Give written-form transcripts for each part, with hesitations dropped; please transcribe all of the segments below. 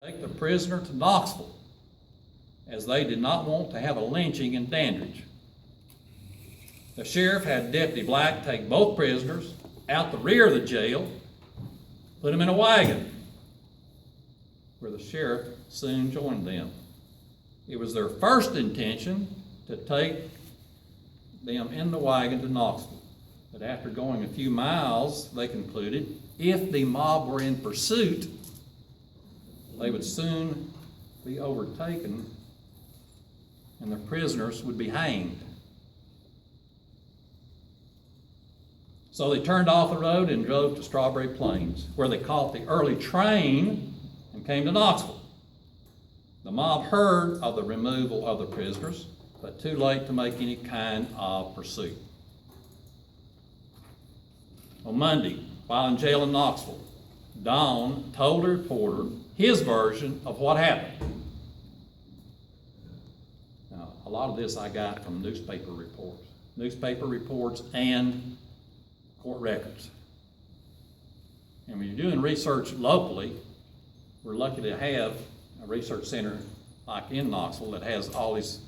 take the prisoner to Knoxville, as they did not want to have a lynching in Dandridge. The sheriff had Deputy Black take both prisoners out the rear of the jail, put them in a wagon, where the sheriff soon joined them. It was their first intention to take them in the wagon to Knoxville. But after going a few miles, they concluded if the mob were in pursuit, they would soon be overtaken and the prisoners would be hanged. So they turned off the road and drove to Strawberry Plains, where they caught the early train and came to Knoxville. The mob heard of the removal of the prisoners, but too late to make any kind of pursuit. On Monday, while in jail in Knoxville, Don told a reporter his version of what happened. Now, a lot of this I got from newspaper reports and court records. And when you're doing research locally, we're lucky to have a research center like in Knoxville that has all these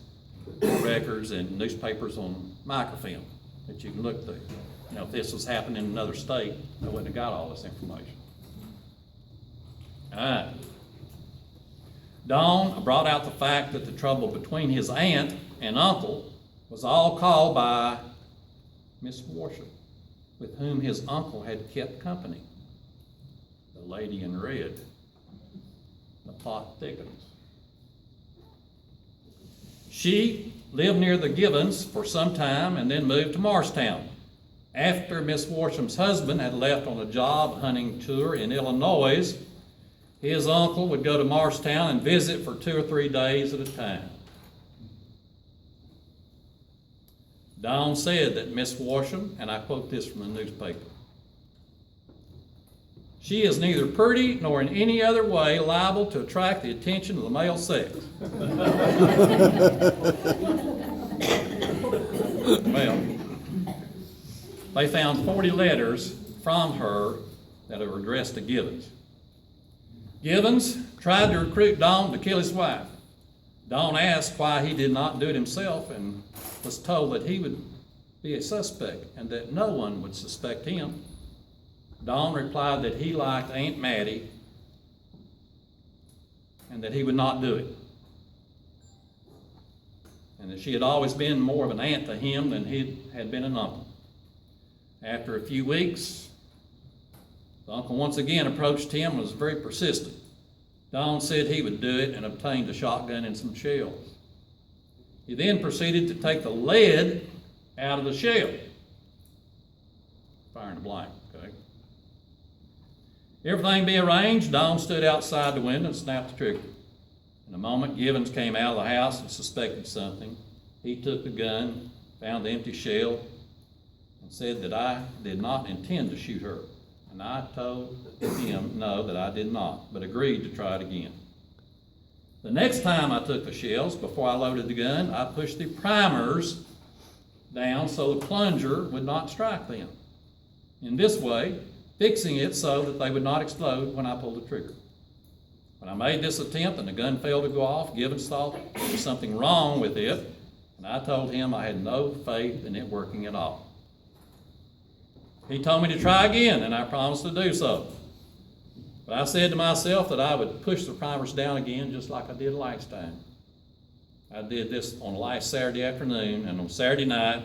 records and newspapers on microfilm that you can look through. You know, if this was happening in another state, I wouldn't have got all this information. All right. Don brought out the fact that the trouble between his aunt and uncle was all caused by Miss Worship, with whom his uncle had kept company. The lady in red. The plot thickens. She lived near the Givens for some time and then moved to Morristown. After Miss Worsham's husband had left on a job hunting tour in Illinois, his uncle would go to Morristown and visit for 2 or 3 days at a time. Don said that Miss Worsham, and I quote this from the newspaper, "She is neither pretty nor in any other way liable to attract the attention of the male sex." Well, they found 40 letters from her that were addressed to Givens. Givens tried to recruit Don to kill his wife. Don asked why he did not do it himself and was told that he would be a suspect and that no one would suspect him. Don replied that he liked Aunt Mattie and that he would not do it, and that she had always been more of an aunt to him than he had been an uncle. After a few weeks, the uncle once again approached him and was very persistent. Don said he would do it and obtained a shotgun and some shells. He then proceeded to take the lead out of the shell. Firing a blank, okay? Everything being arranged, Don stood outside the window and snapped the trigger. In a moment, Givens came out of the house and suspected something. He took the gun, found the empty shell, and said that I did not intend to shoot her. And I told him no, that I did not, but agreed to try it again. The next time I took the shells, before I loaded the gun, I pushed the primers down so the plunger would not strike them. In this way, fixing it so that they would not explode when I pulled the trigger. When I made this attempt and the gun failed to go off, Givens thought there was something wrong with it, and I told him I had no faith in it working at all. He told me to try again, and I promised to do so. But I said to myself that I would push the primers down again just like I did last time. I did this on last Saturday afternoon, and on Saturday night,